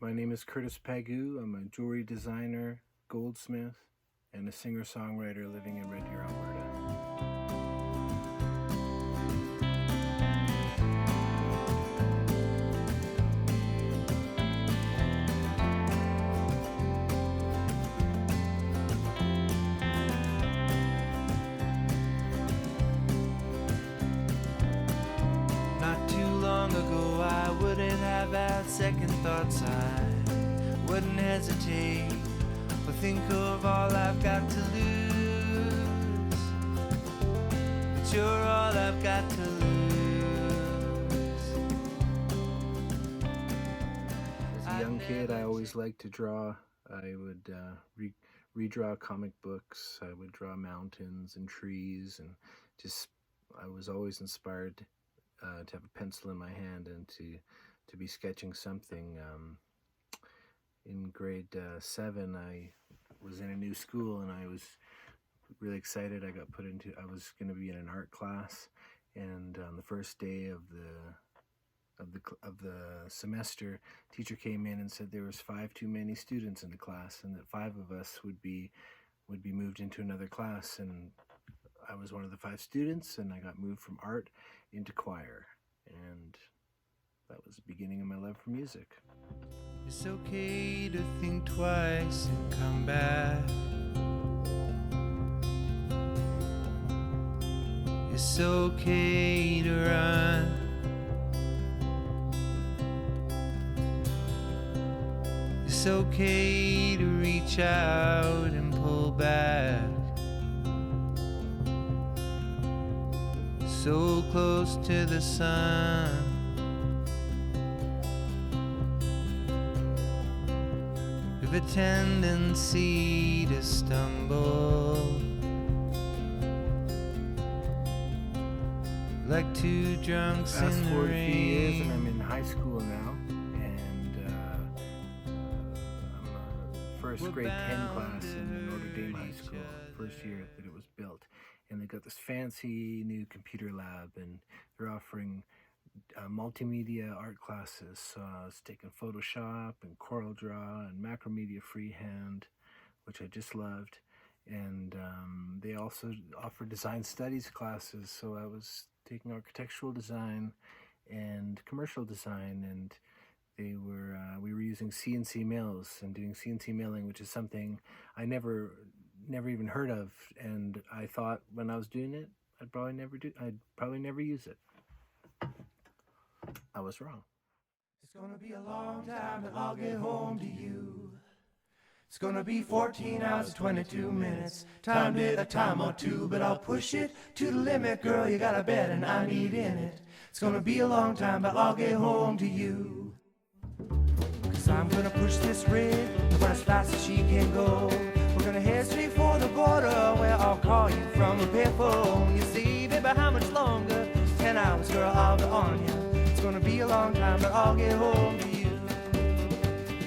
My name is Curtis Pagoo. I'm a jewelry designer, goldsmith, and a singer-songwriter living in Red Deer, Alberta. Not too long ago I wouldn't have had second thoughts. I wouldn't hesitate or think of all I've got to lose. But you're all I've got to lose. As a young kid, I always liked to draw. I would redraw comic books. I would draw mountains and trees, and I was always inspired to have a pencil in my hand and to be sketching something. In grade 7, I was in a new school, and I was really excited. I was going to be in an art class, and on the first day of the semester, teacher came in and said there was 5 too many students in the class, and that 5 of us would be moved into another class. And I was one of the 5 students, and I got moved from art into choir, and that was the beginning of my love for music. It's okay to think twice and come back. It's okay to run. It's okay to reach out and pull back. So close to the sun. With a tendency to stumble, like 2 drunks Fast in the forward a few years, and rain. I'm in high school now, and I'm a first We're grade 10 class in bound to Notre Dame hurt High each School, first other. year that it was built. And they got this fancy new computer lab, and they're offering multimedia art classes. So I was taking Photoshop and CorelDRAW and Macromedia Freehand, which I just loved. And they also offer design studies classes. So I was taking architectural design and commercial design, and we were using CNC mills and doing CNC milling, which is something I never even heard of. And I thought when I was doing it, I'd probably never use it. I was wrong. It's gonna be a long time, but I'll get home to you. It's gonna be 14 hours, 22 minutes. Timed it a time or two, but I'll push it to the limit. Girl, you got a bed and I need in it. It's gonna be a long time, but I'll get home to you. 'Cause I'm gonna push this rig about as fast as she can go. We're gonna head straight for the border, where I'll call you from a payphone. You see, baby, how much longer? 10 hours, girl, I'll be on you. It's gonna be a long time, but I'll get home to you.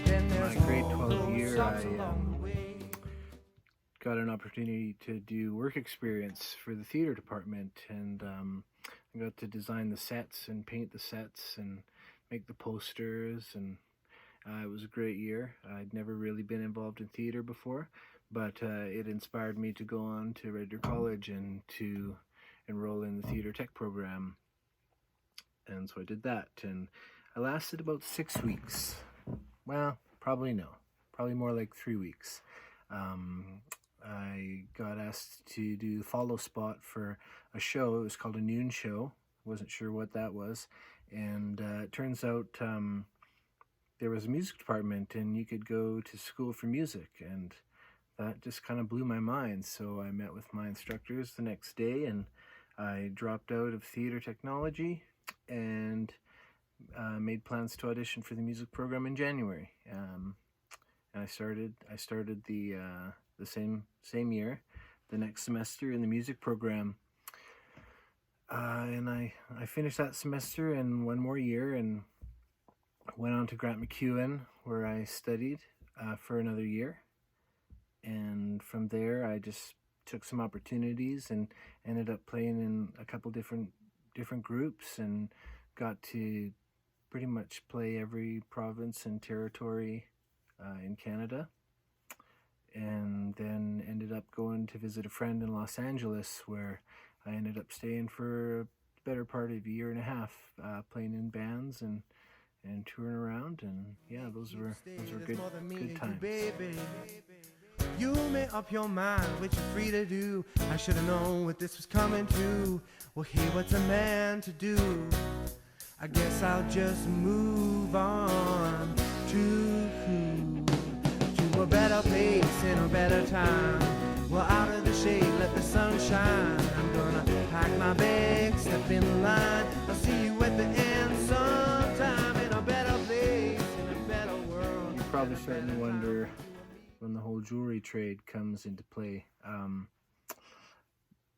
Then there's My grade all 12 those year, stops I along the way. got an opportunity to do work experience for the theater department, and I got to design the sets and paint the sets and make the posters, and it was a great year. I'd never really been involved in theater before, but it inspired me to go on to Red Deer College and to enroll in the theater tech program. And so I did that, and I lasted about 6 weeks. Well, probably more like 3 weeks. I got asked to do the follow spot for a show. It was called a noon show. Wasn't sure what that was, and it turns out there was a music department, and you could go to school for music, and that just kind of blew my mind. So I met with my instructors the next day, and I dropped out of theater technology and made plans to audition for the music program in January. And I started the same year, the next semester in the music program. And I finished that semester and 1 more year, and went on to Grant MacEwan, where I studied for another year. And from there, I just took some opportunities and ended up playing in a couple different groups, and got to pretty much play every province and territory in Canada, and then ended up going to visit a friend in Los Angeles, where I ended up staying for a better part of a year and a half, playing in bands and touring around, and yeah, those were good times. You made up your mind, what you're free to do. I should have known what this was coming to. Well, hey, what's a man to do? I guess I'll just move on to a better place in a better time. Well, out of the shade, let the sun shine. I'm gonna pack my bag, step in line. I'll see you at the end sometime, in a better place, in a better world. You're probably starting to wonder when the whole jewelry trade comes into play.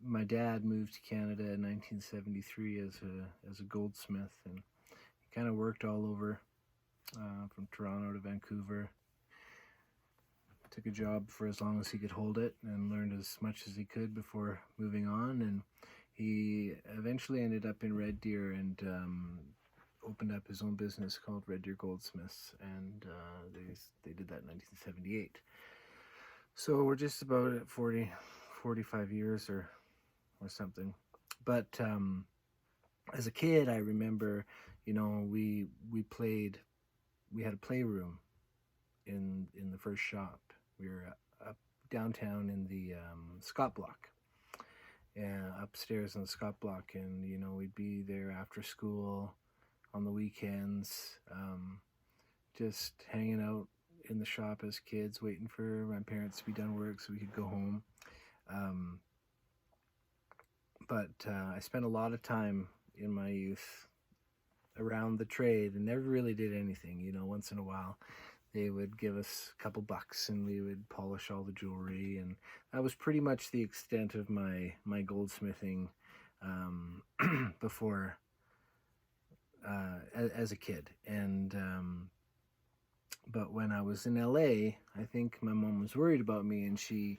My dad moved to Canada in 1973 as a goldsmith, and he kind of worked all over, from Toronto to Vancouver. Took a job for as long as he could hold it and learned as much as he could before moving on, and he eventually ended up in Red Deer and opened up his own business called Red Deer Goldsmiths, and they did that in 1978. So we're just about at 45 years or something. But as a kid, I remember, we had a playroom in the first shop. We were up downtown in the Scott Block, and upstairs in the Scott Block, and we'd be there after school on the weekends, just hanging out in the shop as kids, waiting for my parents to be done work so we could go home. But I spent a lot of time in my youth around the trade and never really did anything. Once in a while they would give us a couple bucks and we would polish all the jewelry, and that was pretty much the extent of my goldsmithing before as a kid. And but when I was in LA, I think my mom was worried about me, and she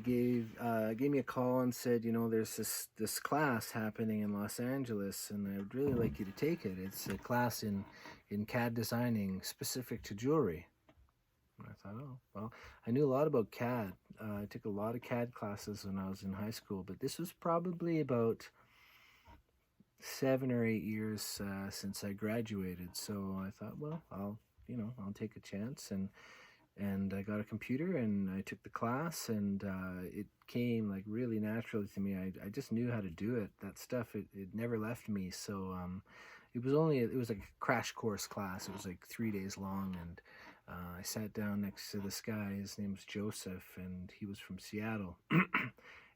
gave me a call and said, there's this class happening in Los Angeles, and I would really like you to take it. It's a class in CAD designing specific to jewelry. And I thought, oh, well, I knew a lot about CAD. I took a lot of CAD classes when I was in high school, but this was probably about 7 or 8 years since I graduated. So I thought, well, I'll take a chance, and I got a computer and I took the class, and it came like really naturally to me. I just knew how to do it. That stuff, it never left me. So it was like a crash course class. It was like 3 days long, and I sat down next to this guy. His name was Joseph, and he was from Seattle.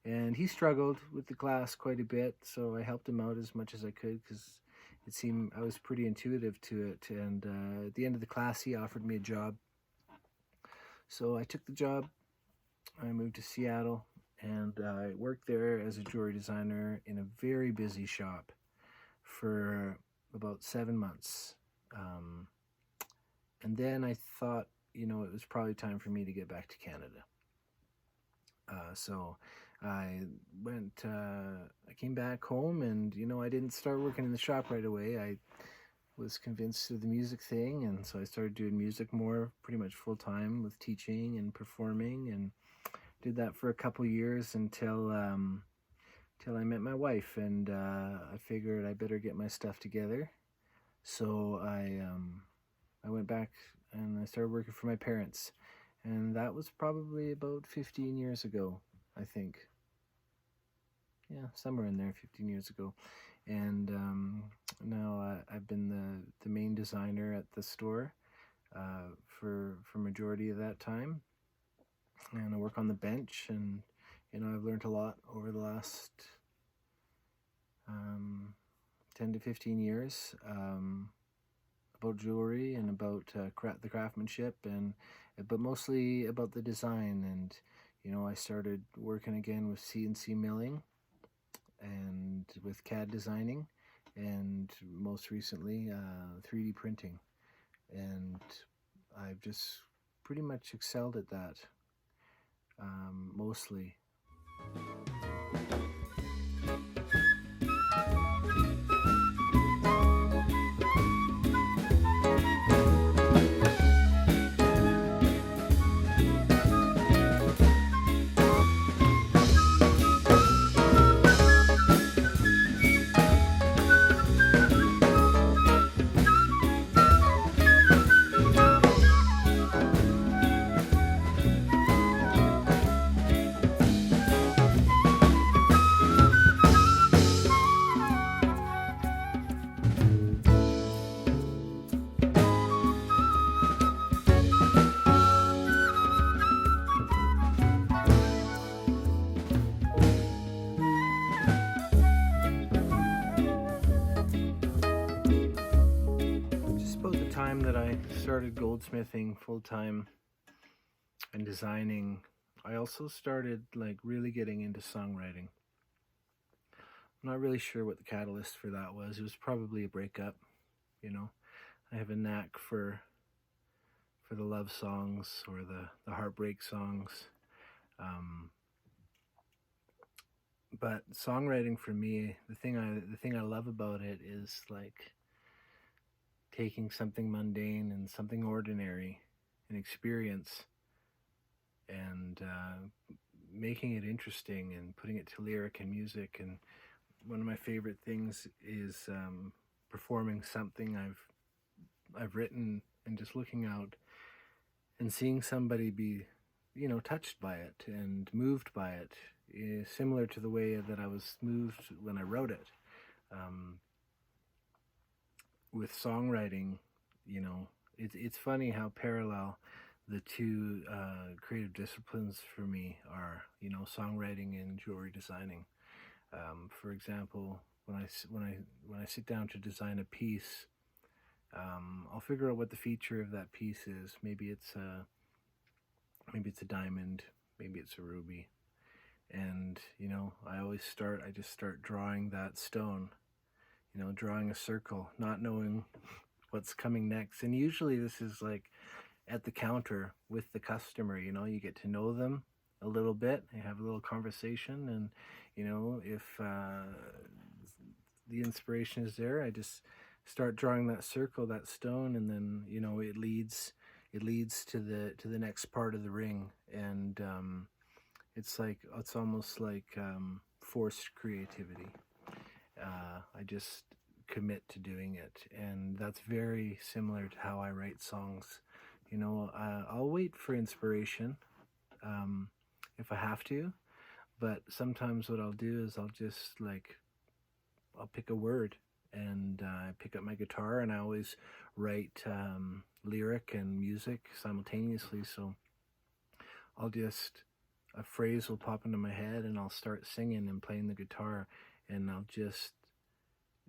And he struggled with the class quite a bit, so I helped him out as much as I could, because it seemed I was pretty intuitive to it. And at the end of the class, he offered me a job. So I took the job. I moved to Seattle, and I worked there as a jewelry designer in a very busy shop for about 7 months. And then I thought, it was probably time for me to get back to Canada. So I came back home, and, I didn't start working in the shop right away. I was convinced of the music thing, and so I started doing music more, pretty much full time, with teaching and performing, and did that for a couple years until I met my wife, and I figured I better get my stuff together. So I went back and I started working for my parents, and that was probably about 15 years ago, I think. Yeah, somewhere in there, 15 years ago. And now I've been the main designer at the store for majority of that time, and I work on the bench, and I've learned a lot over the last 10 to 15 years about jewelry and about the craftsmanship, but mostly about the design. And I started working again with CNC milling and with CAD designing, and most recently 3D printing, and I've just pretty much excelled at that, mostly. that I started goldsmithing full time and designing, I also started like really getting into songwriting. I'm not really sure what the catalyst for that was. It was probably a breakup, you know. I have a knack for the love songs or the heartbreak songs. But songwriting for me, the thing I love about it is like taking something mundane and something ordinary, an experience, and making it interesting and putting it to lyric and music. And one of my favorite things is performing something I've written and just looking out and seeing somebody be, touched by it and moved by it, similar to the way that I was moved when I wrote it. With songwriting, it's funny how parallel the two creative disciplines for me are, songwriting and jewelry designing. For example, when I sit down to design a piece, I'll figure out what the feature of that piece is. Maybe it's a diamond, maybe it's a ruby, and I just start drawing that stone, drawing a circle, not knowing what's coming next. And usually this is like at the counter with the customer. You get to know them a little bit, you have a little conversation, and if the inspiration is there, I just start drawing that circle, that stone, and then it leads to the next part of the ring. And it's almost like forced creativity. I just commit to doing it, and that's very similar to how I write songs. I'll wait for inspiration if I have to, but sometimes what I'll do is I'll pick a word, and I pick up my guitar, and I always write lyric and music simultaneously. So a phrase will pop into my head, and I'll start singing and playing the guitar, and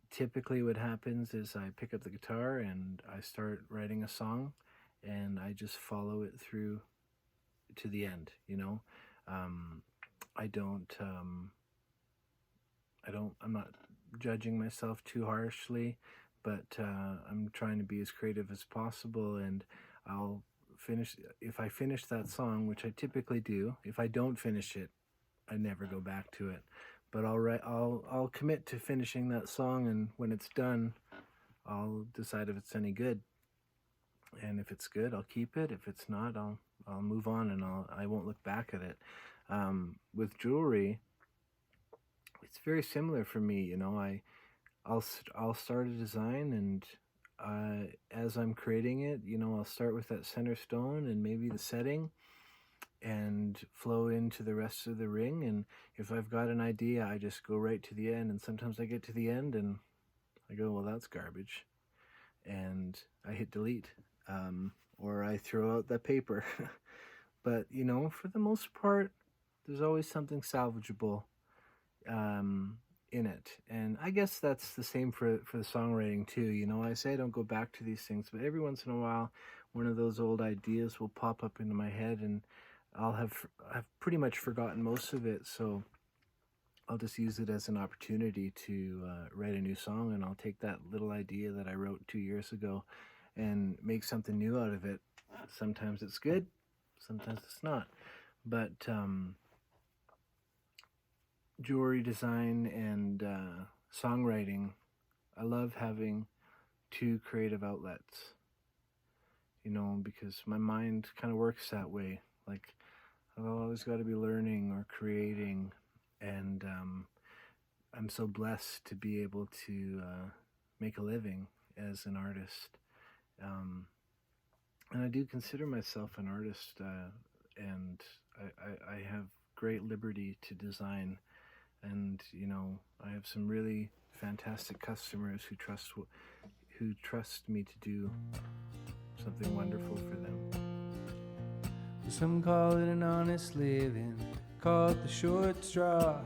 typically what happens is I pick up the guitar and I start writing a song, and I just follow it through to the end. I'm not judging myself too harshly, but I'm trying to be as creative as possible, and if I finish that song, which I typically do. If I don't finish it, I never go back to it. But I'll commit to finishing that song, and when it's done, I'll decide if it's any good. And if it's good, I'll keep it. If it's not, I'll move on, and I won't look back at it. With jewelry, it's very similar for me. I'll start a design, and as I'm creating it, I'll start with that center stone and maybe the setting, and flow into the rest of the ring. And if I've got an idea, I just go right to the end. And sometimes I get to the end and I go, well, that's garbage, and I hit delete, or I throw out that paper. But for the most part, there's always something salvageable in it. And I guess that's the same for the songwriting too. I say I don't go back to these things, but every once in a while, one of those old ideas will pop up into my head, and I've pretty much forgotten most of it, so I'll just use it as an opportunity to write a new song, and I'll take that little idea that I wrote 2 years ago and make something new out of it. Sometimes it's good, sometimes it's not. But jewelry design and songwriting, I love having two creative outlets, because my mind kind of works that way. Like, I've always got to be learning or creating, and I'm so blessed to be able to make a living as an artist. And I do consider myself an artist, and I have great liberty to design, and I have some really fantastic customers who trust me to do something wonderful for them. Some call it an honest living, call it the short straw.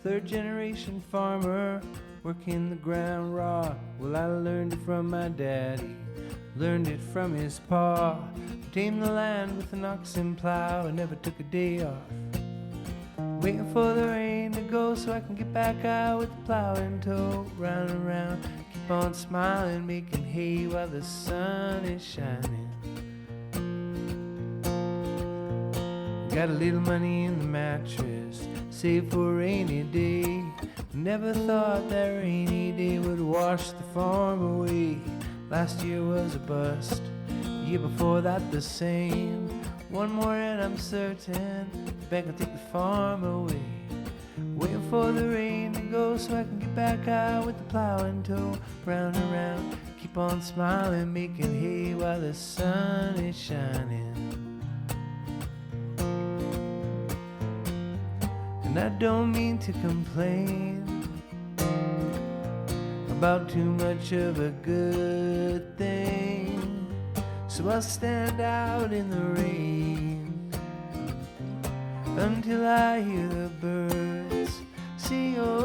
Third generation farmer, working the ground raw. Well, I learned it from my daddy, learned it from his pa. Tamed the land with an oxen plow and never took a day off. Waiting for the rain to go so I can get back out with the plow in tow. Round and round, keep on smiling, making hay while the sun is shining. Got a little money in the mattress, saved for a rainy day. Never thought that rainy day would wash the farm away. Last year was a bust, the year before that the same. One more and I'm certain the bank will take the farm away. Waiting for the rain to go so I can get back out with the plow in tow. Round and round, keep on smiling, making hay while the sun is shining. And I don't mean to complain about too much of a good thing, so I'll stand out in the rain until I hear the birds sing. Oh,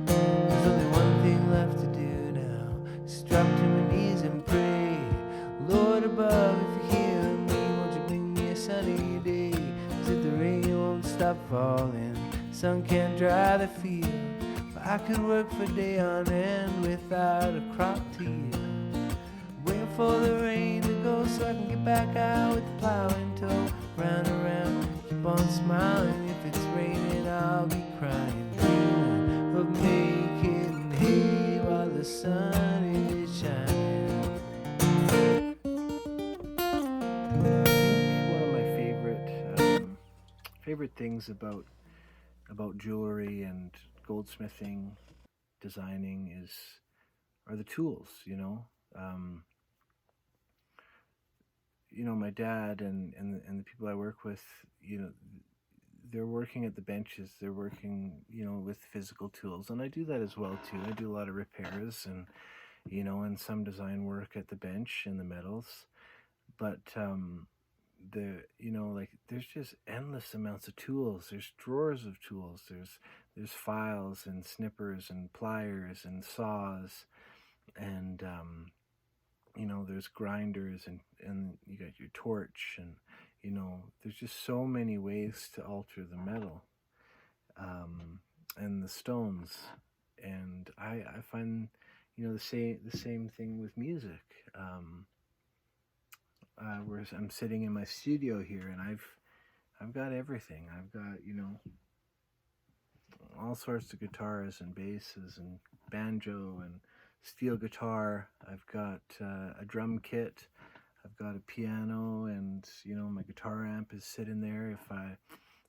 there's only one thing left to do now, just drop to my knees and pray. Lord above, if you hear me, won't you bring me a sunny day? 'Cause if the rain won't stop falling, sun can't dry the field. But I could work for day on end without a crop to yield. Waiting for the rain to go so I can get back out with the plow in tow. Round and round, keep on smiling. If it's raining, I'll be crying, dreaming of making hay while the sun is shining. I think one of my favorite things about jewelry and goldsmithing, designing are the tools. My dad and the people I work with, they're working at the benches. They're working, with physical tools, and I do that as well too. I do a lot of repairs and and some design work at the bench and the metals, but there's just endless amounts of tools. There's drawers of tools. There's files and snippers and pliers and saws, and there's grinders, and you got your torch, and there's just so many ways to alter the metal, and the stones. And I find the same thing with music. Whereas I'm sitting in my studio here, and I've got everything. I've got all sorts of guitars and basses and banjo and steel guitar. I've got a drum kit. I've got a piano, and my guitar amp is sitting there.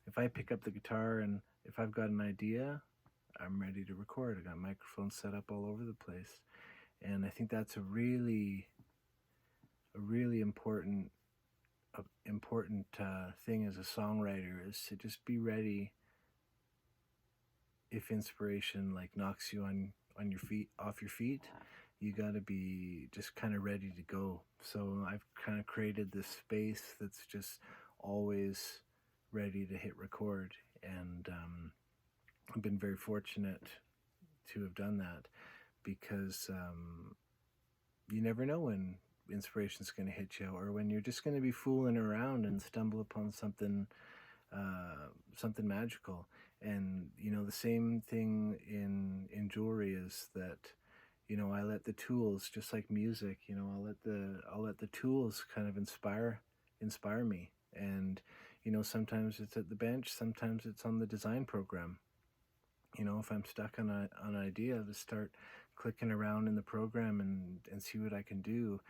If I pick up the guitar and if I've got an idea, I'm ready to record. I got microphones set up all over the place, and I think that's a really important thing as a songwriter, is to just be ready if inspiration knocks you on your feet, off your feet. You got to be just kind of ready to go. So I've kind of created this space that's just always ready to hit record, and I've been very fortunate to have done that, because you never know when inspiration's going to hit you, or when you're just going to be fooling around and stumble upon something magical. And the same thing in jewelry is that I let the tools, just like music, I'll let the tools kind of inspire me. And sometimes it's at the bench, sometimes it's on the design program. If I'm stuck on an idea, to start clicking around in the program and see what I can do.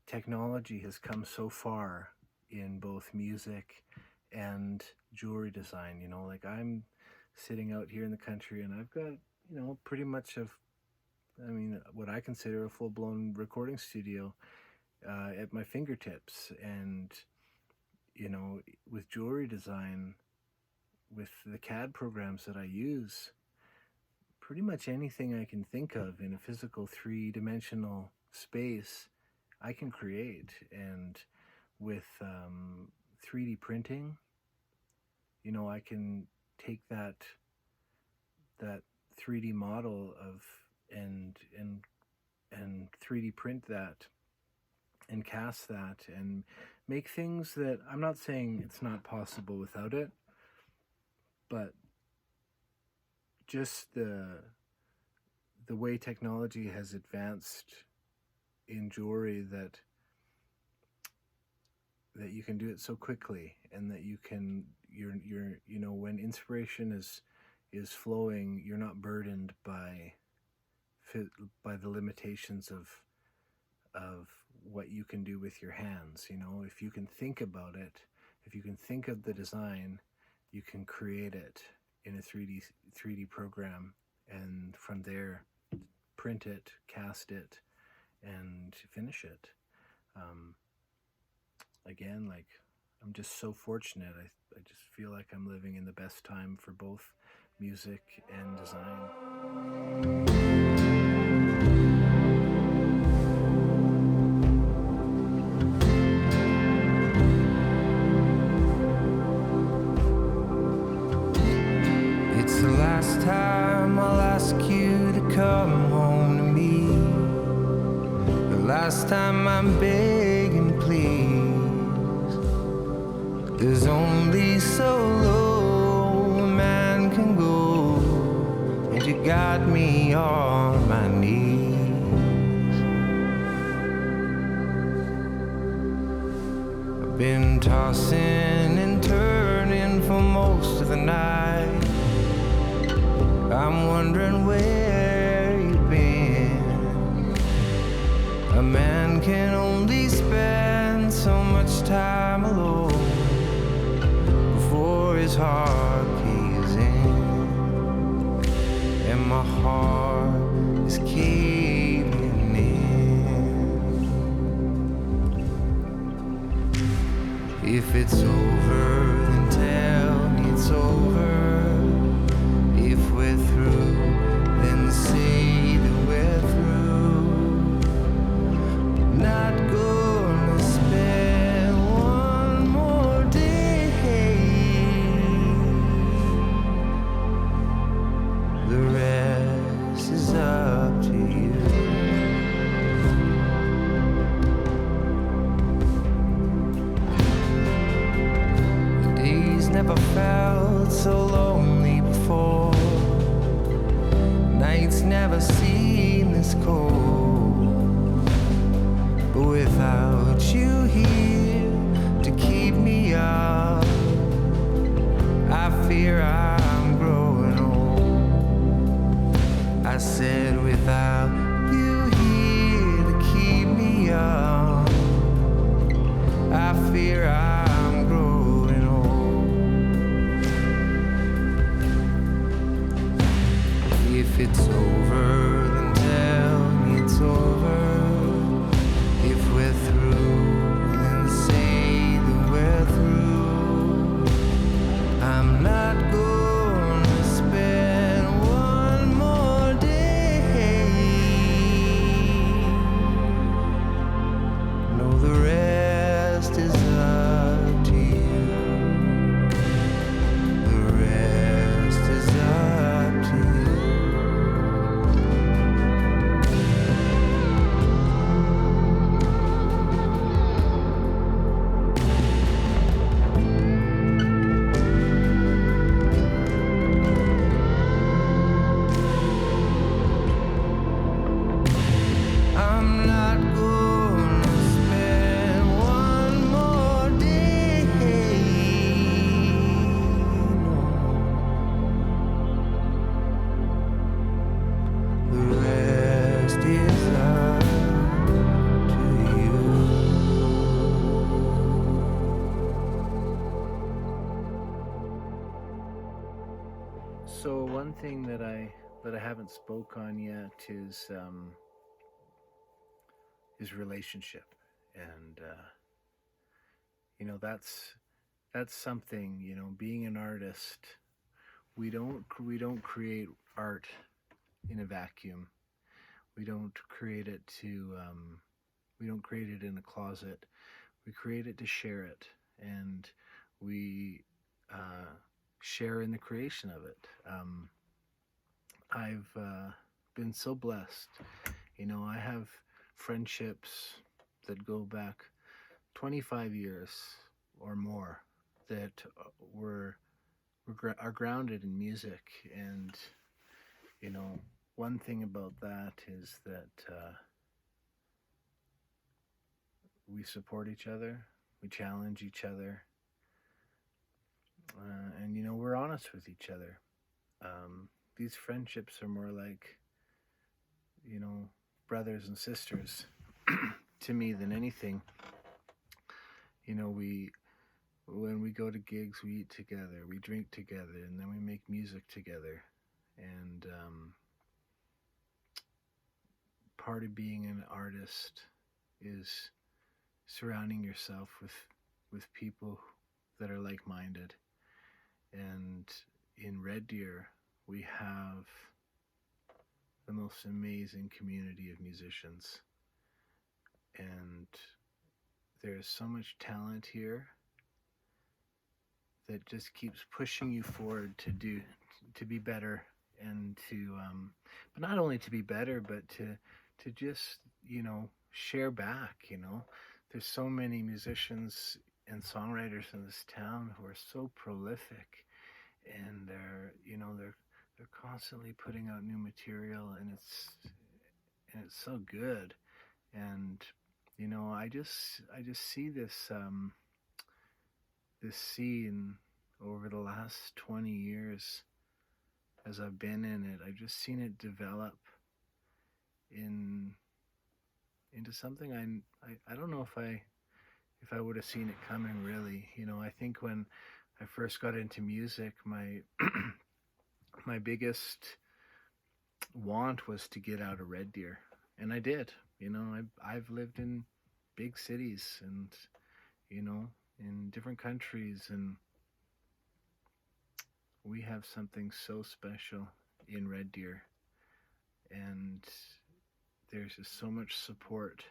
Technology has come so far in both music and jewelry design. I'm sitting out here in the country, and I've got pretty much what I consider a full-blown recording studio at my fingertips. And with jewelry design, with the CAD programs that I use, pretty much anything I can think of in a physical 3-dimensional space, I can create. And with 3D printing, I can take that 3D model of and 3D print that and cast that and make things that, I'm not saying it's not possible without it, but just the way technology has advanced in jewelry, that you can do it so quickly, and that you're when inspiration is flowing, you're not burdened by the limitations of what you can do with your hands. If you can think about it, if you can think of the design, you can create it in a 3D program, and from there print it, cast it, and finish it. Again, like, I'm just so fortunate. I just feel like I'm living in the best time for both music and design. It's the last time I'll ask you to come home to me. The last time I'm begging, please. There's only so low a man can go, and you got me on my knees. I've been tossing and turning for most of the night. I'm wondering where you've been. A man can only spend so much time alone before his heart caves in, and my heart is caving in. If it's over, then tell me it's over. If we're through, then say that we're through. Not gonna spend one more day. The rest is up to you. The days never felt so lonely before. Nights never seem this cold. But without you here to keep me up, I fear I'm growing old. I said without you here to keep me up, I fear I'm growing old. If it's over, then tell me it's over. If we're through, then say that we're through. I'm not gonna spend one more day. No, the rest is up to you. The rest is up to you. I'm not gonna spend one more day. No. The rest is up to you. So one thing that I haven't spoke on yet is relationship, and that's something, being an artist, we don't create art in a vacuum. We don't create it we don't create it in a closet. We create it to share it, and we share in the creation of it. I've been so blessed. I have friendships that go back 25 years or more that are grounded in music. And one thing about that is that we support each other, we challenge each other, and we're honest with each other. These friendships are more like brothers and sisters to me than anything. We when we go to gigs, we eat together, we drink together, and then we make music together. And part of being an artist is surrounding yourself with people that are like-minded. And in Red Deer, we have the most amazing community of musicians. And there's so much talent here that just keeps pushing you forward to be better, and but not only to be better, but to just share back. There's so many musicians and songwriters in this town who are so prolific, and they're constantly putting out new material, and it's so good. And I just see this scene over the last 20 years as I've been in it. I've just seen it develop into something I don't know if I would have seen it coming, really. I think when I first got into music, my my biggest want was to get out of Red Deer, and I did. I've lived in big cities and in different countries, and we have something so special in Red Deer, and there's just so much support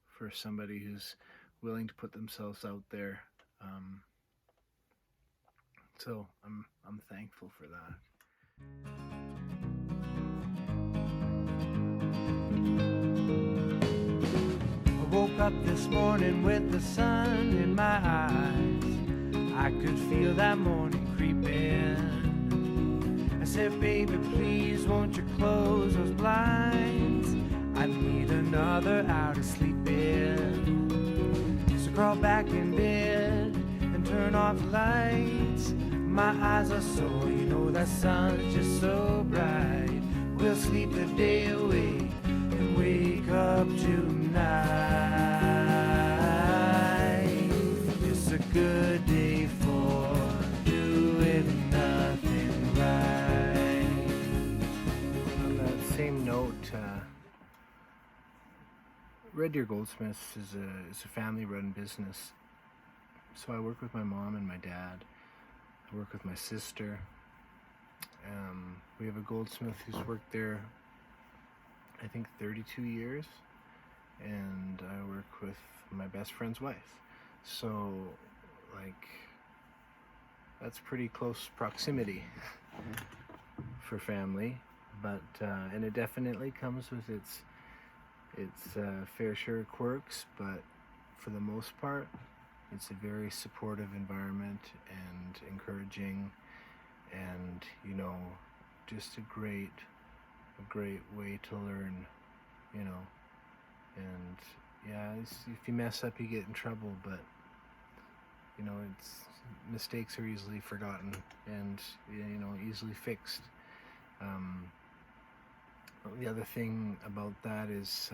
for somebody who's willing to put themselves out there. So I'm thankful for that. I woke up this morning with the sun in my eyes. I could feel that morning creeping. I said, baby, please won't you close those blinds? I need another hour to sleep in. So crawl back in bed and turn off the lights. My eyes are sore, that sun's just so bright. We'll sleep the day away and wake up tonight. It's a good day for doing nothing right. On that same note, Red Deer Goldsmiths is a family-run business. So I work with my mom and my dad. I work with my sister. We have a goldsmith who's worked there, I think, 32 years. And I work with my best friend's wife. So, that's pretty close proximity for family. But, and it definitely comes with its fair share of quirks, but for the most part, it's a very supportive environment and encouraging, and just a great way to learn, and yeah, if you mess up, you get in trouble, but mistakes are easily forgotten and easily fixed. The other thing about that is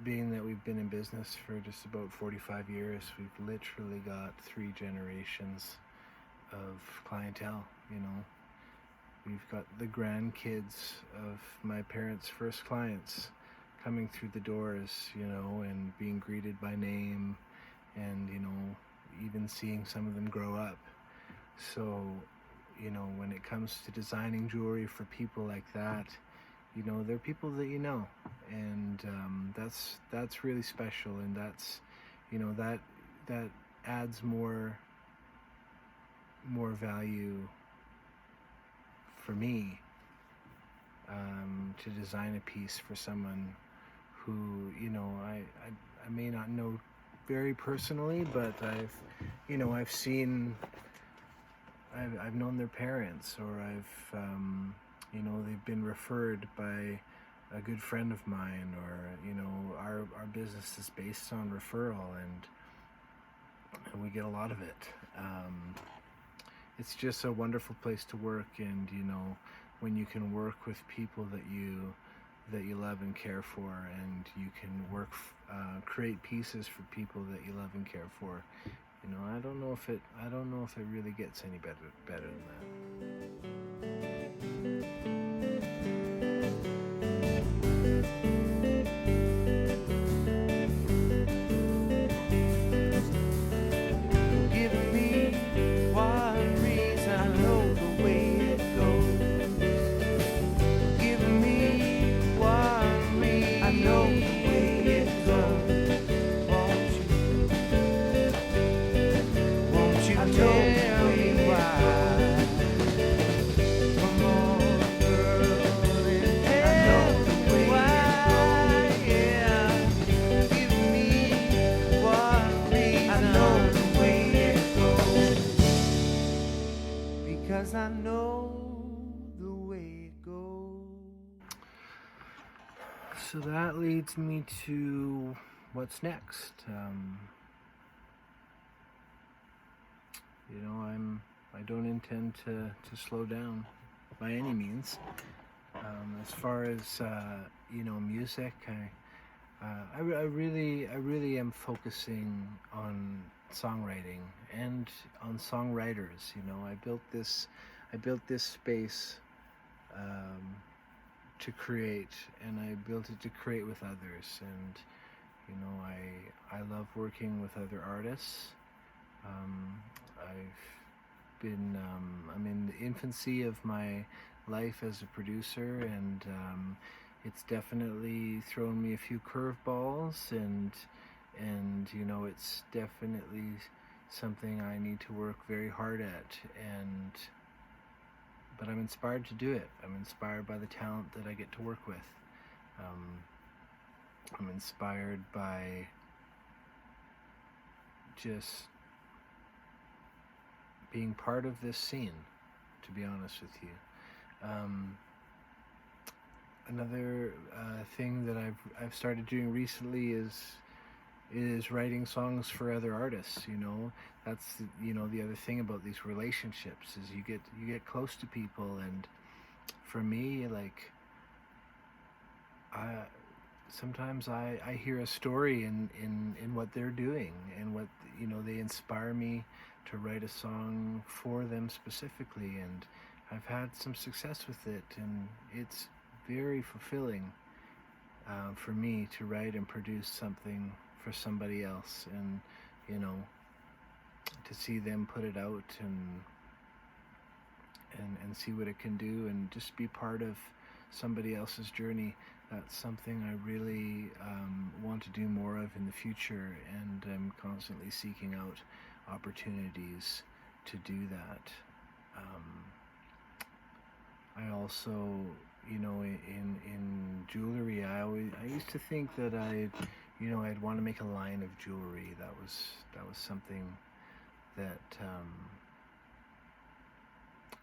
being that we've been in business for just about 45 years, we've literally got 3 generations of clientele. We've got the grandkids of my parents' first clients coming through the doors, and being greeted by name, and even seeing some of them grow up. So when it comes to designing jewelry for people like that, they're people that and that's really special, and that's that adds more more value for me to design a piece for someone who, you know, I may not know very personally, but I've seen, I've known their parents, or they've been referred by a good friend of mine, or our business is based on referral, and we get a lot of it. It's just a wonderful place to work, and when you can work with people that you love and care for, and you can create pieces for people that you love and care for. I don't know if it really gets any better than that. Because I know the way it goes. So that leads me to what's next. I don't intend to slow down by any means. As far as music, I really am focusing on songwriting and on songwriters. I built this space to create, and I built it to create with others. And I love working with other artists. I'm in the infancy of my life as a producer, and it's definitely thrown me a few curveballs, and it's definitely something I need to work very hard at, but I'm inspired to do it. I'm inspired by the talent that I get to work with. I'm inspired by just being part of this scene, to be honest with you. Another thing that I've started doing recently is writing songs for other artists. That's the other thing about these relationships is you get close to people, and for me, like, sometimes I hear a story in what they're doing, and what they inspire me to write a song for them specifically, and I've had some success with it, and it's very fulfilling for me to write and produce something for somebody else, and to see them put it out and see what it can do, and just be part of somebody else's journey. That's something I really want to do more of in the future, and I'm constantly seeking out opportunities to do that. I also, in jewelry, I used to think that I'd want to make a line of jewelry. That was something that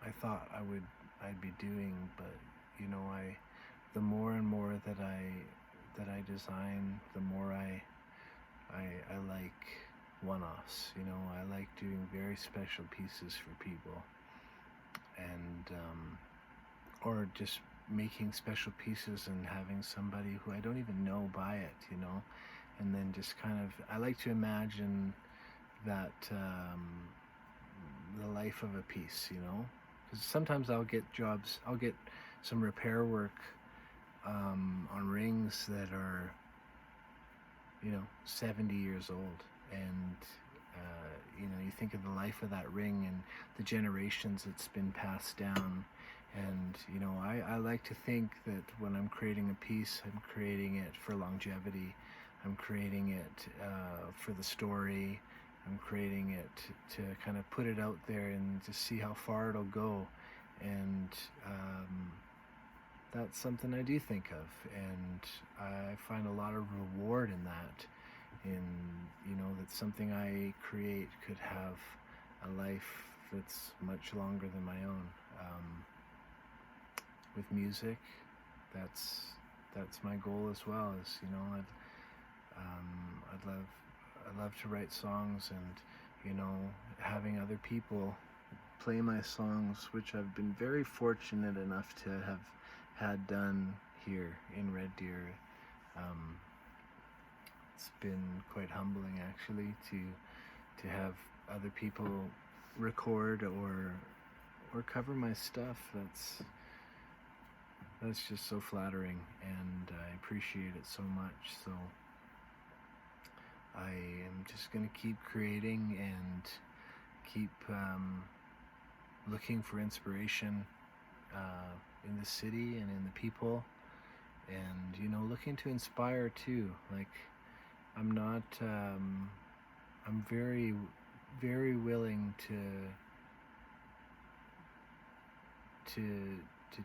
I thought I'd be doing, but the more and more that I design, the more I like one-offs. I like doing very special pieces for people, and or just making special pieces and having somebody who I don't even know buy it, and then just kind of, I like to imagine that the life of a piece, because sometimes I'll get some repair work on rings that are 70 years old, and you think of the life of that ring and the generations it's been passed down, and I like to think that when I'm creating a piece, I'm creating it for longevity. I'm creating it for the story. I'm creating it to kind of put it out there and just see how far it'll go. And that's something I do think of, and I find a lot of reward in that. That something I create could have a life that's much longer than my own. With music, that's my goal as well. Is I'd love to write songs, and having other people play my songs, which I've been very fortunate enough to have had done here in Red Deer. It's been quite humbling, actually, to have other people record or cover my stuff. That's just so flattering, and I appreciate it so much. So I am just going to keep creating and keep looking for inspiration in the city and in the people, and looking to inspire too. Like, I'm not I'm very, very willing to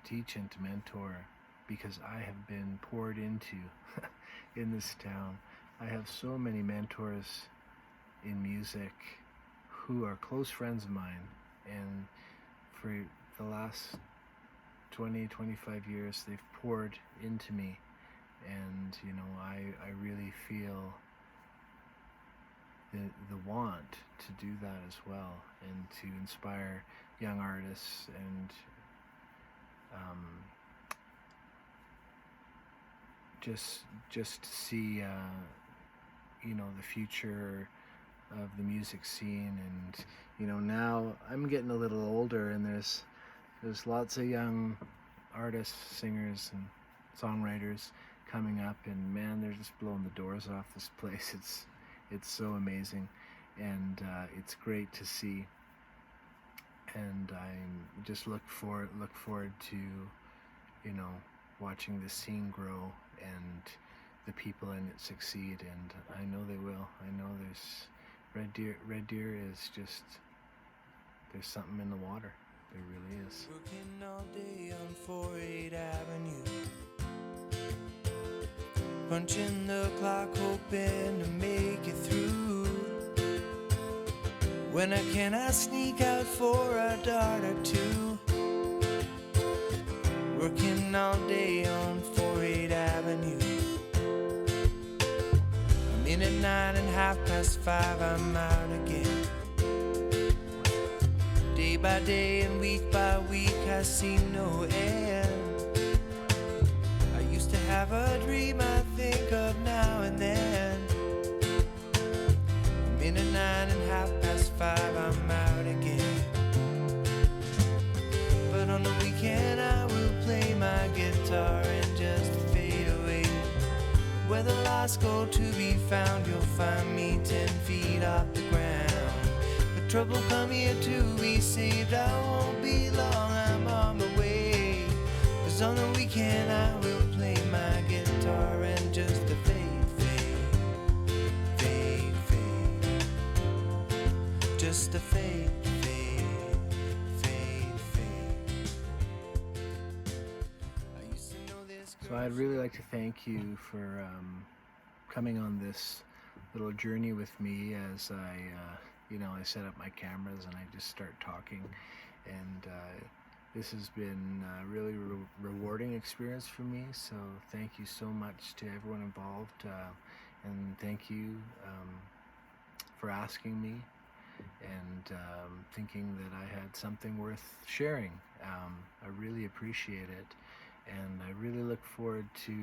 teach and to mentor, because I have been poured into in this town. I have so many mentors in music who are close friends of mine, and for the last 20-25 years they've poured into me, and I really feel the want to do that as well, and to inspire young artists, and just to see the future of the music scene. And now I'm getting a little older, and there's lots of young artists, singers and songwriters coming up, and man, they're just blowing the doors off this place. It's so amazing, and it's great to see. And I just look forward to watching this scene grow and the people in it succeed, and I know they will. I know Red Deer is just, there's something in the water. There really is. Working all day on 48 Avenue, punching the clock, hoping to make it through. When can I sneak out for a dart or two? Working all day on 48 Avenue. I'm in at 9 and 5:30, I'm out again. Day by day and week by week, I see no end. I used to have a dream I think of now and then. I'm in at 9 and 5:30, I'm out again. But on the weekend I will play my guitar and just fade away. Where the lost go to be found, you'll find me 10 feet off the ground. But trouble come here to be saved, I won't be long, I'm on my way. 'Cause on the weekend I will play my guitar and just fade, fade, fade, fade. Just a fade. So I'd really like to thank you for coming on this little journey with me as I set up my cameras and I just start talking. And this has been a really rewarding experience for me. So thank you so much to everyone involved, and thank you for asking me and thinking that I had something worth sharing. I really appreciate it. And I really look forward to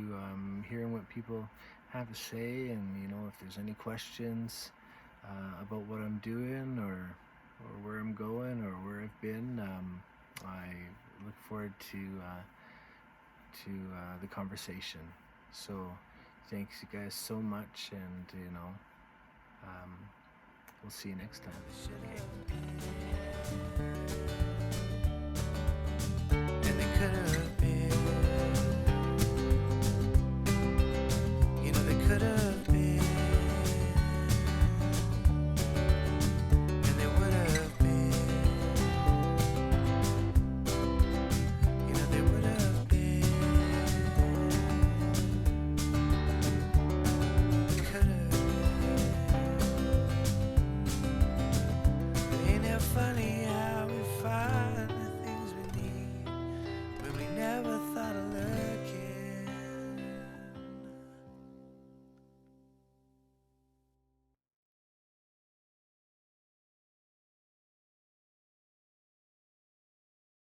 hearing what people have to say, and if there's any questions about what I'm doing or where I'm going or where I've been. I look forward to the conversation. So thanks you guys so much, and we'll see you next time. Okay.